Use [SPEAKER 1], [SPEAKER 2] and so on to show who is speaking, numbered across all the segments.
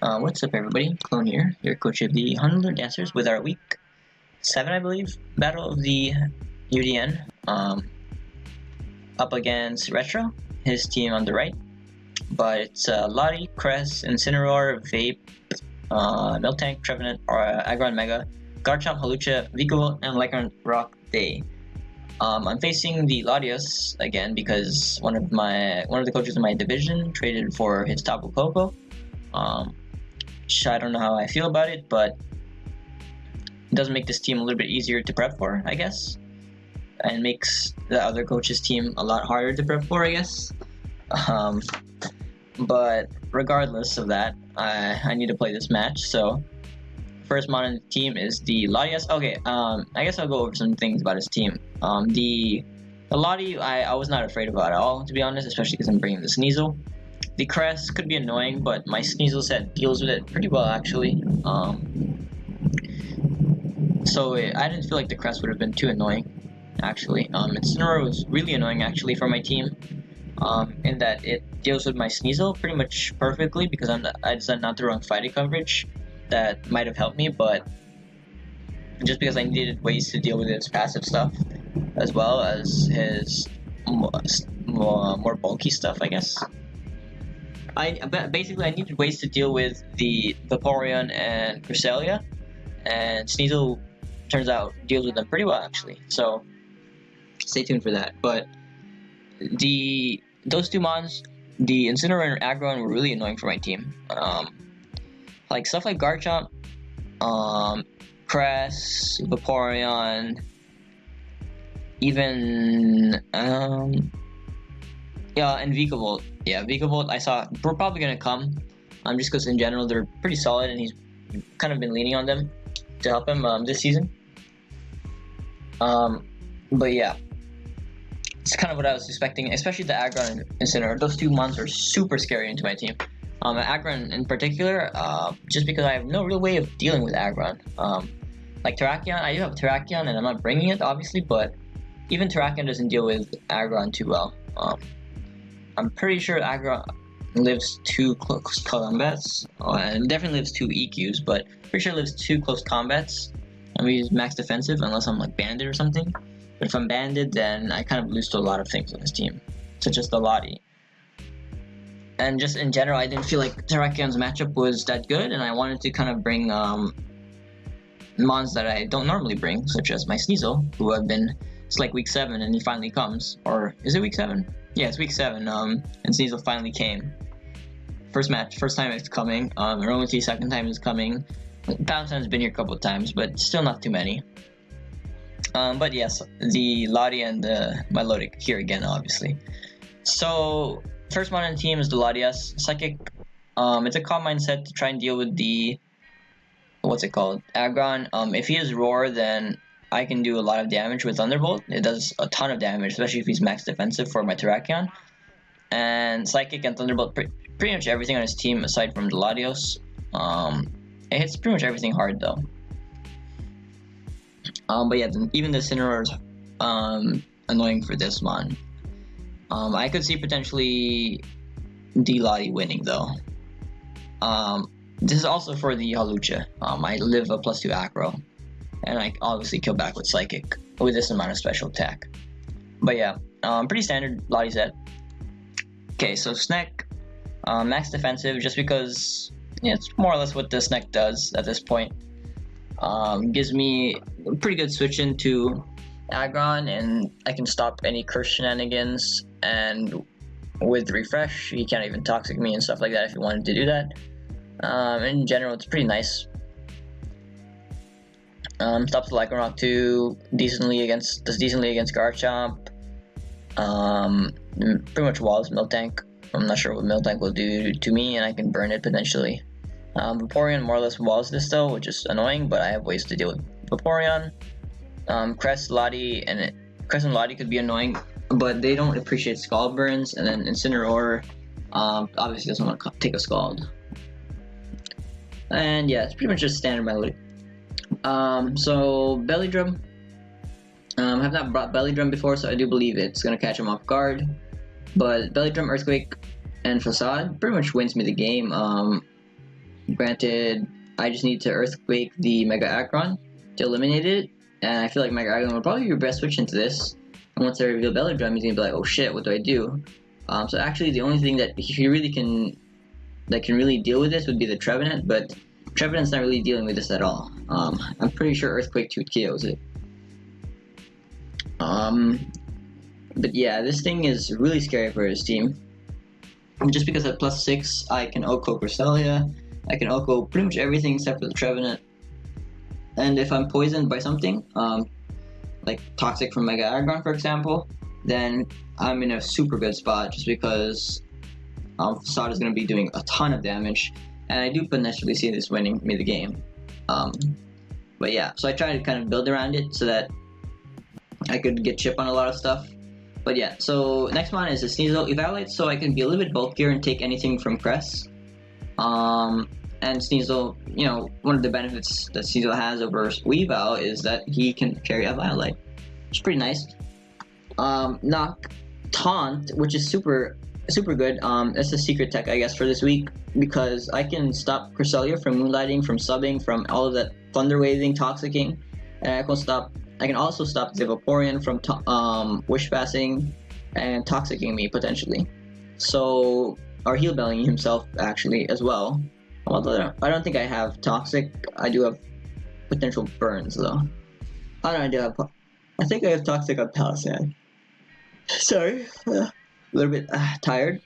[SPEAKER 1] What's up, everybody? Clone here, your coach of the Honolulu Dancers, with our week 7, I believe, battle of the UDN. Up against Retro, his team on the right. But it's Lottie, Cress, Incineroar, Vape, Miltank, Trevenant, Aggron Mega, Garchomp, Hawlucha, Vikavolt, and Lycanroc Rock Day. I'm facing the Latios again because one of the coaches in my division traded for his Tapu Koko. I don't know how I feel about it, but it does make this team a little bit easier to prep for, I guess, and makes the other coach's team a lot harder to prep for, I guess. But regardless of that, I need to play this match. So first mon on the team is the Latias. Okay, I guess I'll go over some things about his team. The Lottie, I was not afraid about at all, to be honest, especially because I'm bringing the Sneasel. The Crest could be annoying, but my Sneasel set deals with it pretty well, actually. So I didn't feel like the Crest would have been too annoying, actually. Incineroar was really annoying, actually, for my team, in that it deals with my Sneasel pretty much perfectly because I decided not to run fighting coverage. That might have helped me, but just because I needed ways to deal with his passive stuff, as well as his more bulky stuff, I guess. Basically, I needed ways to deal with the Vaporeon and Cresselia, and Sneasel turns out deals with them pretty well, actually. So stay tuned for that. But those two mons, the Incineroar and Aggron, were really annoying for my team. Like stuff like Garchomp, Cress, Vaporeon, even yeah, and Vikavolt. Yeah, Vikavolt I saw we're probably gonna come. Just because in general they're pretty solid, and he's kind of been leaning on them to help him this season. But yeah, it's kind of what I was expecting, especially the Aggron and Incineroar. Those two mons are super scary into my team. Aggron in particular, just because I have no real way of dealing with Aggron. Like Terrakion, I do have Terrakion, and I'm not bringing it, obviously, but even Terrakion doesn't deal with Aggron too well. I'm pretty sure Aggron lives 2 close combats, and definitely lives 2 EQs, but pretty sure it lives 2 close combats. And we use max defensive unless I'm like banded or something. But if I'm banded, then I kind of lose to a lot of things on this team, such as the Lottie. And just in general, I didn't feel like Terrakion's matchup was that good, and I wanted to kind of bring mons that I don't normally bring, such as my Sneasel, who have been. It's like week 7, and he finally comes. Or is it week 7? Yeah, it's week 7. And Sneasel finally came. First time it's coming. Aromatisse, second time it's coming. Poundstone's been here a couple of times, but still not too many. But yes, the Lottie and my Lodic here again, obviously. So first mon on the team is the Latias. Psychic. It's a calm mindset to try and deal with the Aggron. If he has Roar, then I can do a lot of damage with Thunderbolt. It does a ton of damage, especially if he's max defensive for my Terrakion. And Psychic and Thunderbolt, pretty much everything on his team aside from the Latios. It hits pretty much everything hard though. But yeah, even the Incineroar is annoying for this mon. I could see potentially the Lottie winning though. This is also for the Hawlucha. I live a +2 acro, and I obviously kill back with Psychic with this amount of special attack. But yeah, pretty standard Lottie set. Okay, so Sneck, max defensive, just because it's more or less what the Sneck does at this point. Gives me a pretty good switch into Aggron, and I can stop any curse shenanigans, and with refresh he can't even toxic me and stuff like that if he wanted to do that. In general, it's pretty nice. Stops the Lycanroc too decently against Garchomp. Pretty much walls Miltank. I'm not sure what Miltank will do to me, and I can burn it potentially. Vaporeon more or less walls this though, which is annoying, but I have ways to deal with Vaporeon. Crest and Lottie could be annoying, but they don't appreciate Scald burns, and then Incineroar obviously doesn't want to take a Scald. And yeah, it's pretty much just standard melody. So Belly Drum. I have not brought Belly Drum before, so I do believe it's gonna catch him off guard. But Belly Drum, Earthquake, and Facade pretty much wins me the game. Granted, I just need to Earthquake the Mega Aggron to eliminate it, and I feel like Mega Aggron would probably be your best switch into this. And once I reveal Belly Drum, he's gonna be like, oh shit, what do I do? So actually, the only thing that he really can really deal with this would be the Trevenant, but Trevenant's not really dealing with this at all. I'm pretty sure Earthquake 2 KOs it. But yeah, this thing is really scary for his team. Just because at +6, I can OHKO Cresselia, I can OHKO pretty much everything except for the Trevenant. And if I'm poisoned by something, like Toxic from Mega Aggron, for example, then I'm in a super good spot just because Facade is going to be doing a ton of damage, and I do potentially see this winning me the game. But yeah, so I try to kind of build around it so that I could get chip on a lot of stuff. But yeah, so next one is a Sneasel Evaluate, so I can be a little bit bulkier and take anything from Cress. And Sneasel, you know, one of the benefits that Sneasel has over Weavile is that he can carry a Violite. It's pretty nice. Knock Taunt, which is super good. That's a secret tech, I guess, for this week, because I can stop Cresselia from Moonlighting, from subbing, from all of that Thunder Waving, Toxicking, and I can also stop the Vaporeon from Wish Passing and Toxicking me potentially. So, or Heal Belling himself actually as well. Although I don't think I have Toxic, I do have potential burns though. I think I have Toxic on Palisade. Sorry, a little bit tired.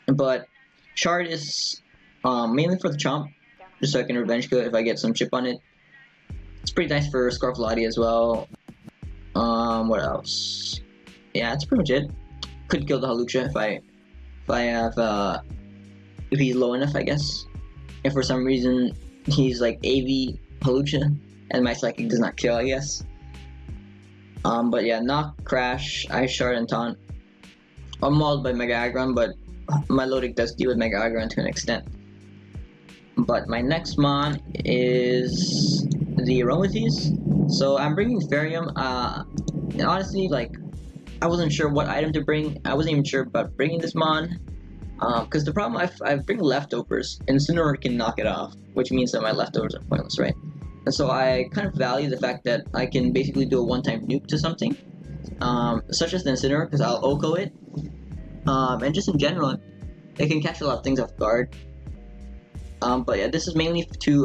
[SPEAKER 1] But Shard is mainly for the Chomp, just so I can revenge kill it if I get some chip on it. It's pretty nice for Scarflati as well. What else? Yeah, that's pretty much it. Could kill the Halucha if he's low enough, I guess. If for some reason he's like AV Halucha and my Psychic does not kill, I guess. But yeah, Knock, Crash, Ice Shard, and Taunt. I'm mauled by Mega Aggron, but my Lodic does deal with Mega Aggron to an extent. But my next mon is the Aromatisse. So I'm bringing Ferium. And honestly, like, I wasn't sure what item to bring. I wasn't even sure about bringing this mon. Because the problem, I bring leftovers, and Incineroar can knock it off, which means that my leftovers are pointless, right? And so I kind of value the fact that I can basically do a one-time nuke to something, such as the Incineroar, because I'll OHKO it. And just in general, it can catch a lot of things off guard. But yeah, this is mainly to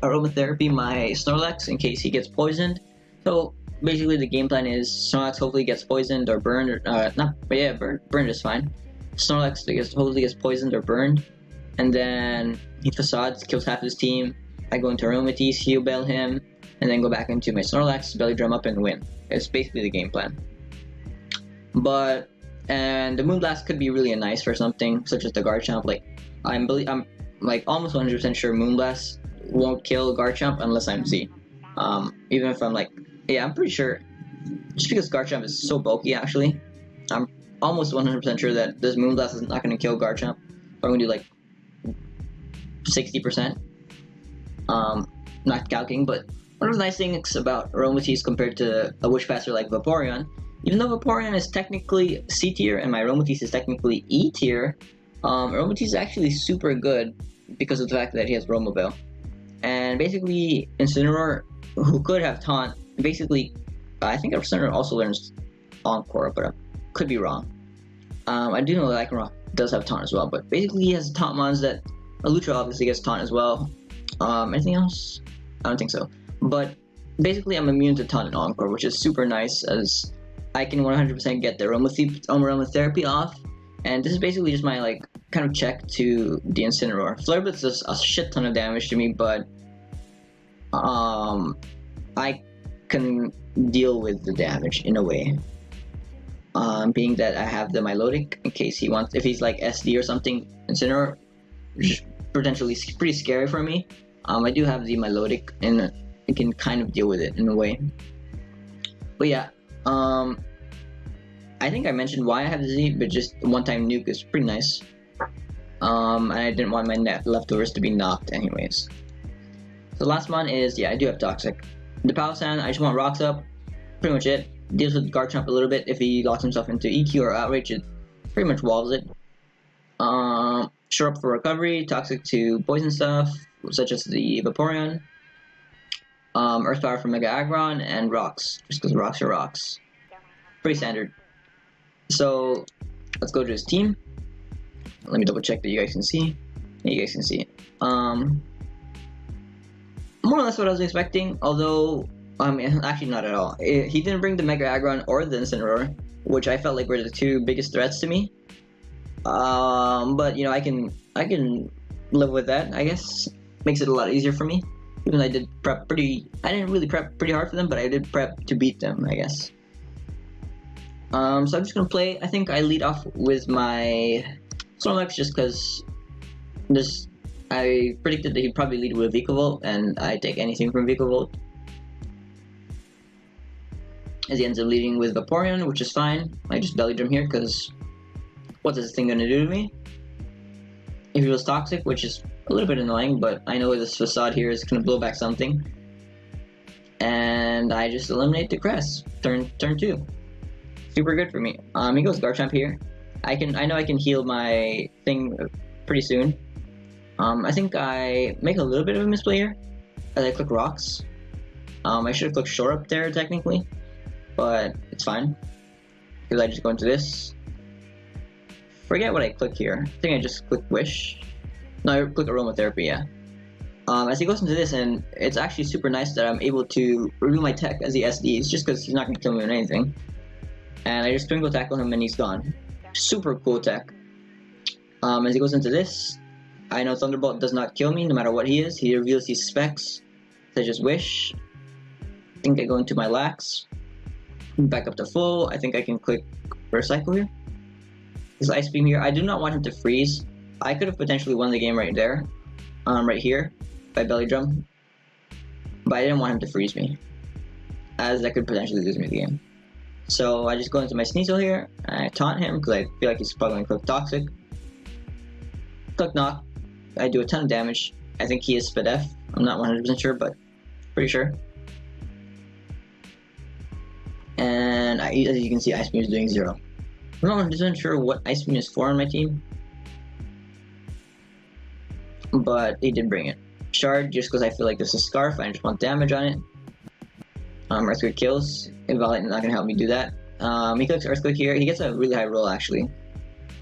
[SPEAKER 1] aromatherapy my Snorlax in case he gets poisoned. So basically the game plan is Snorlax hopefully gets poisoned or burned, or burned is fine. Snorlax hopefully gets poisoned or burned, and then he Facades, kills half his team. I go into Aromatisse, Heal Bell him, and then go back into my Snorlax, Belly Drum up, and win. It's basically the game plan. And the Moonblast could be really nice for something such as the Garchomp. Like I'm like almost 100% sure Moonblast won't kill Garchomp unless I'm Z. Even if I'm like, yeah, I'm pretty sure. Just because Garchomp is so bulky, actually, I'm almost 100% sure that this Moonblast is not going to kill Garchomp. I'm going to do like 60%. Not calculating, but one of the nice things about Aromatisse compared to a Wish Passer like Vaporeon, even though Vaporeon is technically C tier and my Aromatisse is technically E tier, Aromatisse is actually super good because of the fact that he has Romobile. And basically, Incineroar, who could have Taunt, basically, I think Incineroar also learns Encore, but I could be wrong. I do know that Lycanroc does have Taunt as well, but basically he has Taunt mons that Alutra obviously gets Taunt as well. Anything else? I don't think so. But basically I'm immune to Taunt and Encore, which is super nice as I can 100% get the aromatherapy off. And this is basically just my like kind of check to the Incineroar. Flare Blitz does a shit ton of damage to me, but I can deal with the damage in a way. Being that I have the Milotic in case he wants, if he's like SD or something, Incineroar, which is potentially pretty scary for me. I do have the Milotic and I can kind of deal with it in a way. But yeah, I think I mentioned why I have the Z, but just one-time nuke is pretty nice. And I didn't want my leftovers to be knocked anyways. So last one is, yeah, I do have Toxic. The Palisand, I just want Rocks Up, pretty much it. Deals with Garchomp a little bit. If he locks himself into EQ or Outrage, it pretty much walls it. Shore Up for recovery, toxic to poison stuff, such as the Vaporeon. Earth Power for Mega Aggron, and rocks, just because rocks are rocks. Pretty standard. So let's go to his team. Let me double check that you guys can see. Yeah, you guys can see it. More or less what I was expecting, although actually not at all. He didn't bring the Mega Aggron or the Incineroar, which I felt like were the two biggest threats to me. But you know, I can live with that, I guess. Makes it a lot easier for me. Even though I didn't really prep pretty hard for them, but I did prep to beat them, I guess. So I'm just gonna play. I think I lead off with my Snorlax just because I predicted that he'd probably lead with Vikavolt, and I take anything from Vikavolt. As he ends up leading with Vaporeon, which is fine. I just Belly Drum here because what's this thing gonna do to me? If he was toxic, which is a little bit annoying, but I know this facade here is gonna blow back something. And I just eliminate the Cress. Turn 2. Super good for me. He goes Garchomp here. I know I can heal my thing pretty soon. I think I make a little bit of a misplay here as I click rocks. I should have clicked Shore Up there technically, but it's fine because I just go into this. Forget what I click here. I think I just click Wish. No, I click Aromatherapy, yeah. As he goes into this, and it's actually super nice that I'm able to remove my tech as he SDs, just because he's not going to kill me with anything. And I just Twinkle Tackle him and he's gone. Super cool tech. As he goes into this, I know Thunderbolt does not kill me no matter what he is. He reveals these specs, such as Wish. I think I go into my Lax. Back up to full. I think I can click Recycle here. This Ice Beam here, I do not want him to freeze. I could have potentially won the game right there, right here, by Belly Drum. But I didn't want him to freeze me, as that could potentially lose me the game. So I just go into my Sneasel here, and I taunt him, because I feel like he's probably going to click Toxic. Click Knock, I do a ton of damage. I think he is Spadef, I'm not 100% sure, but pretty sure. And as you can see, Ice Beam is doing 0. I'm not 100% sure what Ice Beam is for on my team, but he did bring it. Shard, just because I feel like this is Scarf, I just want damage on it. Earthquake kills. Invalid is not going to help me do that. He clicks Earthquake here. He gets a really high roll actually.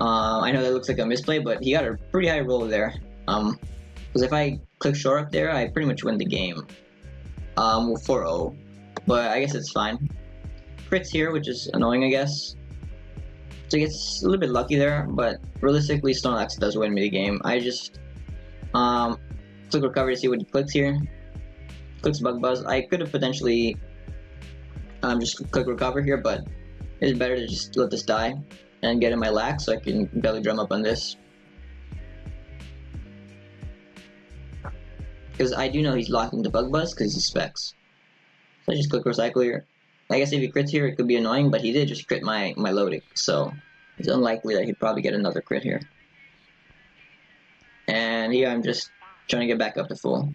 [SPEAKER 1] I know that looks like a misplay, but he got a pretty high roll there. Because if I click Shore Up there, I pretty much win the game. 4-0. But I guess it's fine. Crits here, which is annoying, I guess. So he gets a little bit lucky there, but realistically, Snorlax does win me the game. I just click Recovery to see what he clicks here. Clicks Bug Buzz. I could have potentially just click Recover here, but it's better to just let this die and get in my Lax so I can Belly Drum up on this. Because I do know he's locked into Bug Buzz because he's Specs. So I just click Recycle here. I guess if he crits here, it could be annoying, but he did just crit my Lodic, so it's unlikely that he'd probably get another crit here. And here I'm just trying to get back up to full.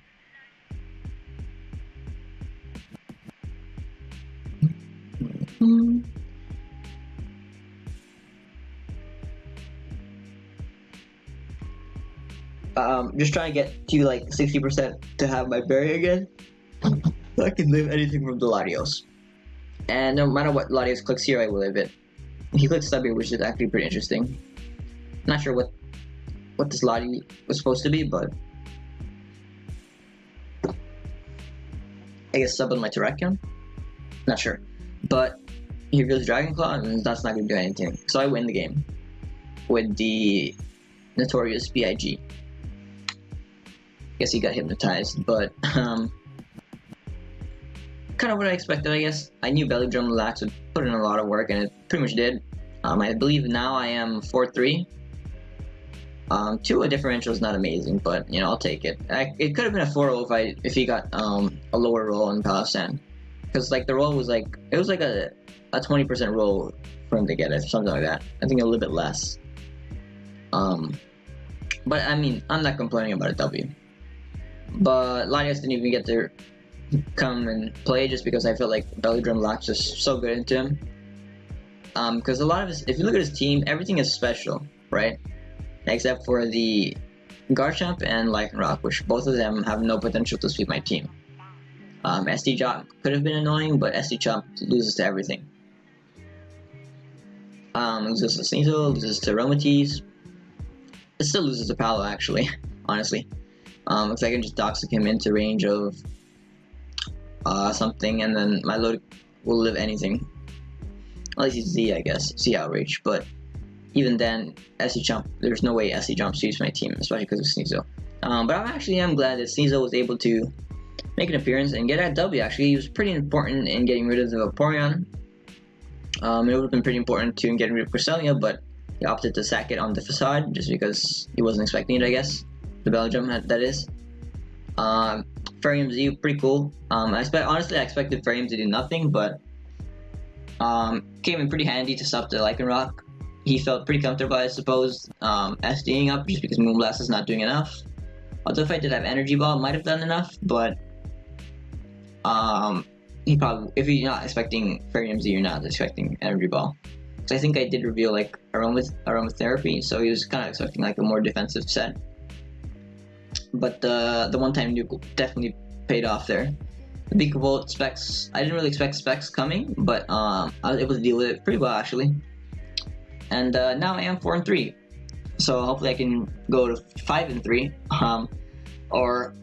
[SPEAKER 1] Just trying to get to like 60% to have my berry again, so I can live anything from the Latios. And no matter what Latios clicks here, I will live it. He clicks Stubby, which is actually pretty interesting. Not sure what this Lati was supposed to be, but I guess sub on my Terrakion? Not sure. But he reveals Dragon Claw, and that's not going to do anything. So I win the game with the notorious BIG. Guess he got hypnotized, but kind of what I expected, I guess. I knew Belly Drum Lax would put in a lot of work, and it pretty much did. I believe now I am 4-3. 2 a differential is not amazing, but you know, I'll take it. It could have been a 4-0 if he got a lower roll in Palossand, because like the roll was like a 20% roll for him to get it, something like that. I think a little bit less. But I mean, I'm not complaining about a W. But Latios didn't even get to come and play just because I felt like Belly Drum Lax is so good into him. Because a lot of his, if you look at his team, everything is special, right? except for the Garchomp and Lycanroc, which both of them have no potential to sweep my team. SD Chomp could have been annoying, but SD Chomp loses to everything. Loses to Sneasel, loses to Aromatisse. It still loses to Palo, actually, honestly. Because I can just Toxic him into range of something, and then my load will live anything. Unless he's Z, I guess. Z Outrage, but even then, SD Chomp, there's no way SD Chomp sweeps my team, especially because of Sneasel. But I'm glad that Sneasel was able to make an appearance and get that W. Actually, he was pretty important in getting rid of the Vaporeon. It would have been pretty important too in getting rid of Cresselia, but he opted to sack it on the facade just because he wasn't expecting it, I guess. The Belgium, that is. Farium Z, pretty cool. Honestly, I expected Farium to do nothing, but came in pretty handy to stop the Lycanroc. He felt pretty comfortable, I suppose, SDing up just because Moonblast is not doing enough. Although if I did have Energy Ball, it might have done enough, but he probably, if you're not expecting Farium Z, you're not expecting Energy Ball. So I think I did reveal like Aromatherapy, so he was kind of expecting like a more defensive set. But the one-time nuke definitely paid off there. The Beak Volt specs, I didn't really expect specs coming, but I was able to deal with it pretty well actually. And now I am 4-3, so hopefully I can go to 5-3, or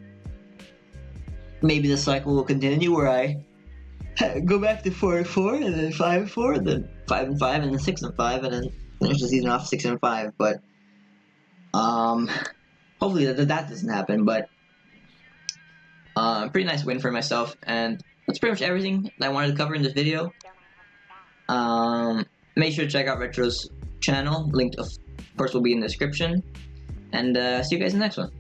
[SPEAKER 1] maybe the cycle will continue where I go back to 4-4 and then 5-4, and then 5-5 and then 6-5, and then finish the season off 6-5. But hopefully that doesn't happen. But pretty nice win for myself, and that's pretty much everything that I wanted to cover in this video. Make sure to check out Retro's channel. Link, of course, will be in the description. And see you guys in the next one.